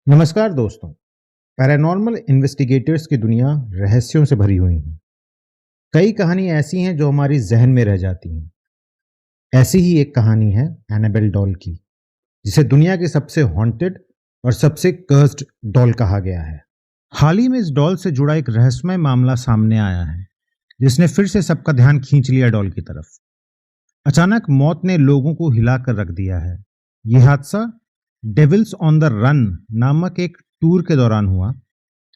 नमस्कार दोस्तों। Paranormal investigators की दुनिया रहस्यों से भरी हुई है। कई कहानी ऐसी हैं जो हमारी जहन में रह जाती हैं। ऐसी ही एक कहानी है एनाबेल डॉल की, जिसे दुनिया की सबसे हॉन्टेड और सबसे कर्स्ड डॉल कहा गया है। हाल ही में इस डॉल से जुड़ा एक रहस्यमय मामला सामने आया है, जिसने फिर से सबका ध्यान खींच लिया डॉल की तरफ। अचानक मौत ने लोगों को हिला कर रख दिया है। यह हादसा डेविल्स ऑन द रन नामक एक टूर के दौरान हुआ,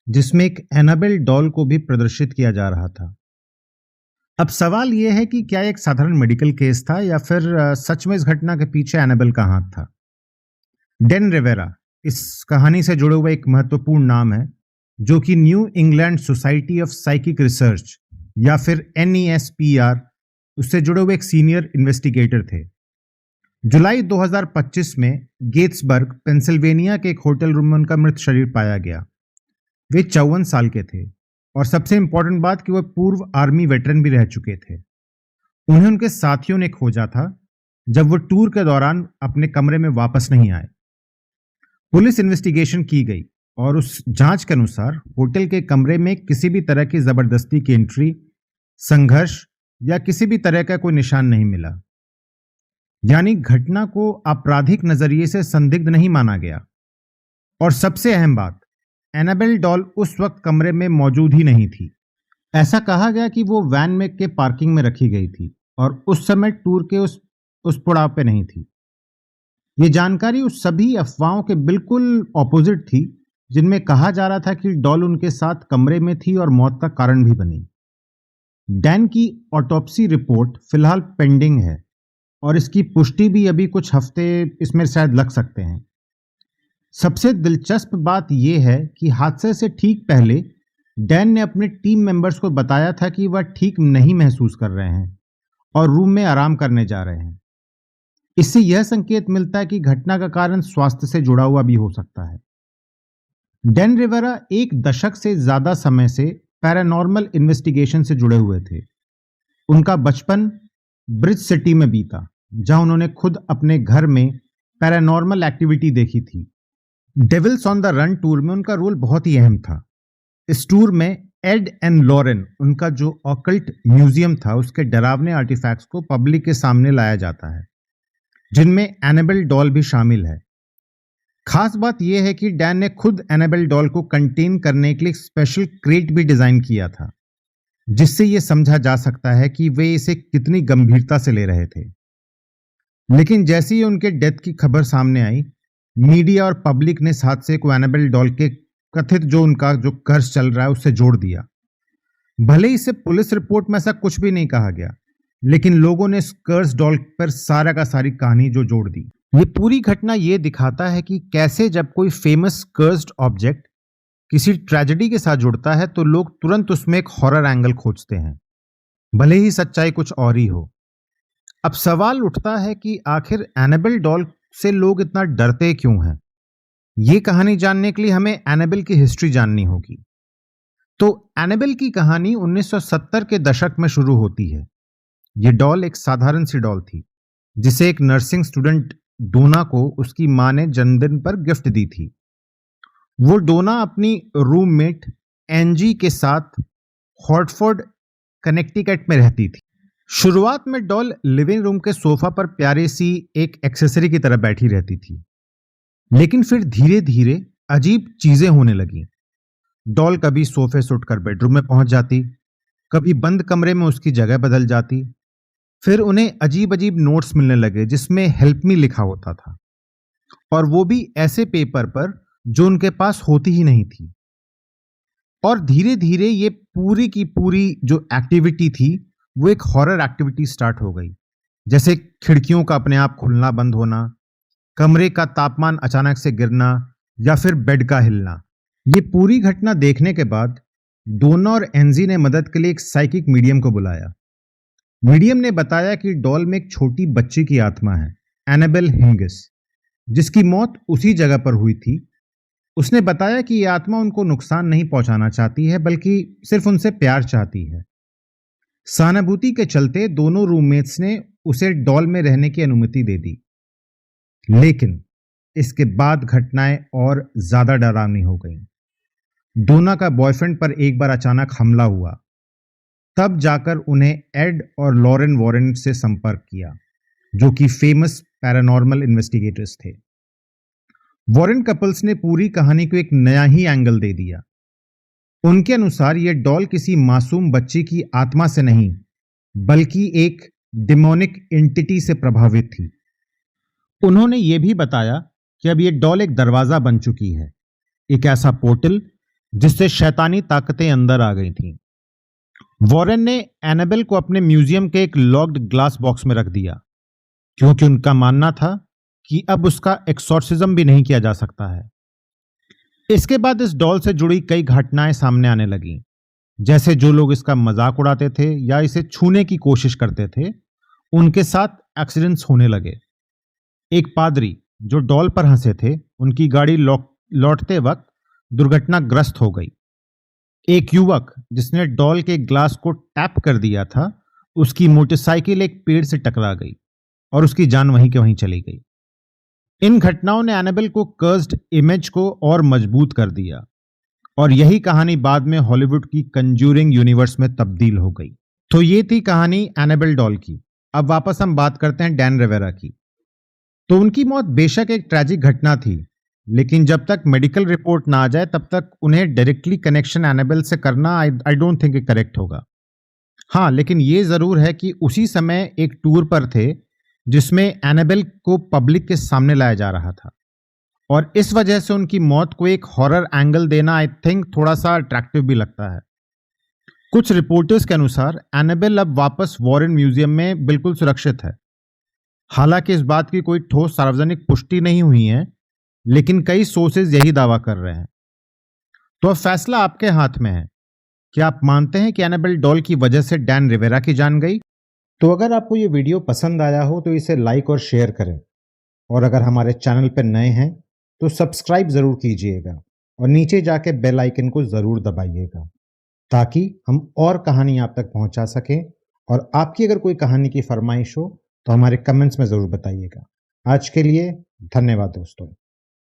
जिसमें एक एनाबेल डॉल को भी प्रदर्शित किया जा रहा था। अब सवाल यह है कि क्या एक साधारण मेडिकल केस था या फिर सच में इस घटना के पीछे एनाबेल का हाथ था। डेन रिवेरा इस कहानी से जुड़े हुए एक महत्वपूर्ण नाम है, जो कि new England society of psychic research या फिर NESPR उससे जुड़े हुए एक सीनियर इन्वेस्टिगेटर थे। जुलाई 2025 में गेट्सबर्ग पेंसिल्वेनिया के एक होटल रूम में उनका मृत शरीर पाया गया। वे 54 साल के थे और सबसे इंपॉर्टेंट बात कि वह पूर्व आर्मी वेटरन भी रह चुके थे। उन्हें उनके साथियों ने खोजा था जब वो टूर के दौरान अपने कमरे में वापस नहीं आए। पुलिस इन्वेस्टिगेशन की गई और उस जांच के अनुसार होटल के कमरे में किसी भी तरह की जबरदस्ती की एंट्री, संघर्ष या किसी भी तरह का कोई निशान नहीं मिला। यानी घटना को आपराधिक नजरिए से संदिग्ध नहीं माना गया। और सबसे अहम बात, एनाबेल डॉल उस वक्त कमरे में मौजूद ही नहीं थी। ऐसा कहा गया कि वो वैन में के पार्किंग में रखी गई थी और उस समय टूर के उस पड़ाव पे नहीं थी। ये जानकारी उस सभी अफवाहों के बिल्कुल ऑपोजिट थी, जिनमें कहा जा रहा था कि डॉल उनके साथ कमरे में थी और मौत का कारण भी बनी। डैन की ऑटोप्सी रिपोर्ट फिलहाल पेंडिंग है और इसकी पुष्टि भी अभी कुछ हफ्ते इसमें शायद लग सकते हैं। सबसे दिलचस्प बात यह है कि हादसे से ठीक पहले डैन ने अपने टीम मेंबर्स को बताया था कि वह ठीक नहीं महसूस कर रहे हैं और रूम में आराम करने जा रहे हैं। इससे यह संकेत मिलता है कि घटना का कारण स्वास्थ्य से जुड़ा हुआ भी हो सकता है। डैन रिवेरा एक दशक से ज्यादा समय से पैरानॉर्मल इन्वेस्टिगेशन से जुड़े हुए थे। उनका बचपन ब्रिज सिटी में बीता, जहां उन्होंने खुद अपने घर में पैरानॉर्मल एक्टिविटी देखी थी। Devils on the run tour में उनका रोल बहुत ही अहम था। इस टूर में एड एंड लॉरेन, उनका जो ऑकल्ट म्यूजियम था, उसके डरावने आर्टिफैक्ट्स को पब्लिक के सामने लाया जाता है, जिनमें एनाबेल डॉल भी शामिल है। खास बात यह है कि डैन ने खुद एनाबेल डॉल को कंटेन करने के लिए स्पेशल क्रेट भी डिजाइन किया था, जिससे यह समझा जा सकता है कि वे इसे कितनी गंभीरता से ले रहे थे। लेकिन जैसे ही उनके डेथ की खबर सामने आई, मीडिया और पब्लिक ने इस हादसे को एनाबेल डॉल के कथित उनका जो कर्ज चल रहा है उससे जोड़ दिया। भले ही इसे पुलिस रिपोर्ट में ऐसा कुछ भी नहीं कहा गया, लेकिन लोगों ने इस कर्ज डॉल पर सारा का सारी कहानी जो जोड़ दी। ये पूरी घटना ये दिखाता है कि कैसे जब कोई फेमस कर्स्ड ऑब्जेक्ट किसी ट्रेजेडी के साथ जुड़ता है तो लोग तुरंत उसमें एक हॉरर एंगल खोजते हैं, भले ही सच्चाई कुछ और ही हो। अब सवाल उठता है कि आखिर एनाबेल डॉल से लोग इतना डरते क्यों हैं। ये कहानी जानने के लिए हमें एनाबेल की हिस्ट्री जाननी होगी। तो एनाबेल की कहानी 1970 के दशक में शुरू होती है। ये डॉल एक साधारण सी डॉल थी, जिसे एक नर्सिंग स्टूडेंट डोना को उसकी मां ने जन्मदिन पर गिफ्ट दी थी। वो डोना अपनी रूममेट एंजी के साथ हॉर्टफोर्ड कनेक्टिकट में रहती थी। शुरुआत में डॉल लिविंग रूम के सोफा पर प्यारी सी एक एक्सेसरी की तरह बैठी रहती थी, लेकिन फिर धीरे धीरे अजीब चीजें होने लगी। डॉल कभी सोफे से उठकर बेडरूम में पहुंच जाती, कभी बंद कमरे में उसकी जगह बदल जाती। फिर उन्हें अजीब अजीब नोट्स मिलने लगे जिसमें हेल्प मी लिखा होता था, और वो भी ऐसे पेपर पर जो उनके पास होती ही नहीं थी। और धीरे धीरे ये पूरी की पूरी जो एक्टिविटी थी वो एक हॉरर एक्टिविटी स्टार्ट हो गई, जैसे खिड़कियों का अपने आप खुलना बंद होना, कमरे का तापमान अचानक से गिरना या फिर बेड का हिलना। ये पूरी घटना देखने के बाद डोना और एंजी ने मदद के लिए एक साइकिक मीडियम को बुलाया। मीडियम ने बताया कि डॉल में एक छोटी बच्ची की आत्मा है, एनाबेल हिंगिस, जिसकी मौत उसी जगह पर हुई थी। उसने बताया कि यह आत्मा उनको नुकसान नहीं पहुंचाना चाहती है, बल्कि सिर्फ उनसे प्यार चाहती है। सहानुभूति के चलते दोनों रूममेट्स ने उसे डॉल में रहने की अनुमति दे दी। लेकिन इसके बाद घटनाएं और ज्यादा डरावनी हो गईं। डोना का बॉयफ्रेंड पर एक बार अचानक हमला हुआ। तब जाकर उन्हें एड और लॉरेन वॉरेन से संपर्क किया, जो कि फेमस पैरानॉर्मल इन्वेस्टिगेटर्स थे। वॉरेन कपल्स ने पूरी कहानी को एक नया ही एंगल दे दिया। उनके अनुसार यह डॉल किसी मासूम बच्ची की आत्मा से नहीं, बल्कि एक डिमोनिक एंटिटी से प्रभावित थी। उन्होंने यह भी बताया कि अब यह डॉल एक दरवाजा बन चुकी है, एक ऐसा पोर्टल जिससे शैतानी ताकतें अंदर आ गई थीं। वॉरेन ने एनाबेल को अपने म्यूजियम के एक लॉक्ड ग्लास बॉक्स में रख दिया, क्योंकि उनका मानना था कि अब उसका एक्सॉर्सिज्म भी नहीं किया जा सकता है। इसके बाद इस डॉल से जुड़ी कई घटनाएं सामने आने लगीं, जैसे जो लोग इसका मजाक उड़ाते थे या इसे छूने की कोशिश करते थे, उनके साथ एक्सीडेंट्स होने लगे। एक पादरी जो डॉल पर हंसे थे, उनकी गाड़ी लौटते वक्त दुर्घटनाग्रस्त हो गई। एक युवक जिसने डॉल के ग्लास को टैप कर दिया था, उसकी मोटरसाइकिल एक पेड़ से टकरा गई और उसकी जान वहीं के वहीं चली गई। इन घटनाओं ने एनाबेल को कर्स्ड इमेज को और मजबूत कर दिया, और यही कहानी बाद में हॉलीवुड की कंज्यूरिंग यूनिवर्स में तब्दील हो गई। तो ये थी कहानी एनाबेल डॉल की। अब वापस हम बात करते हैं डैन रिवेरा की। तो उनकी मौत बेशक एक ट्रैजिक घटना थी, लेकिन जब तक मेडिकल रिपोर्ट ना आ जाए तब तक उन्हें डायरेक्टली कनेक्शन एनाबेल से करना आई डोंट थिंक करेक्ट होगा। हाँ, लेकिन ये जरूर है कि उसी समय एक टूर पर थे जिसमें एनाबेल को पब्लिक के सामने लाया जा रहा था, और इस वजह से उनकी मौत को एक हॉरर एंगल देना आई थिंक थोड़ा सा अट्रैक्टिव भी लगता है। कुछ रिपोर्टर्स के अनुसार एनाबेल अब वापस वॉरेन म्यूजियम में बिल्कुल सुरक्षित है। हालांकि इस बात की कोई ठोस सार्वजनिक पुष्टि नहीं हुई है, लेकिन कई सोर्सेज यही दावा कर रहे हैं। तो अब फैसला आपके हाथ में है। क्या आप मानते हैं कि एनाबेल डॉल की वजह से डैन रिवेरा की जान गई? तो अगर आपको ये वीडियो पसंद आया हो तो इसे लाइक और शेयर करें, और अगर हमारे चैनल पर नए हैं तो सब्सक्राइब जरूर कीजिएगा और नीचे जाके बेल आइकन को जरूर दबाइएगा, ताकि हम और कहानी आप तक पहुंचा सकें। और आपकी अगर कोई कहानी की फरमाइश हो तो हमारे कमेंट्स में जरूर बताइएगा। आज के लिए धन्यवाद दोस्तों।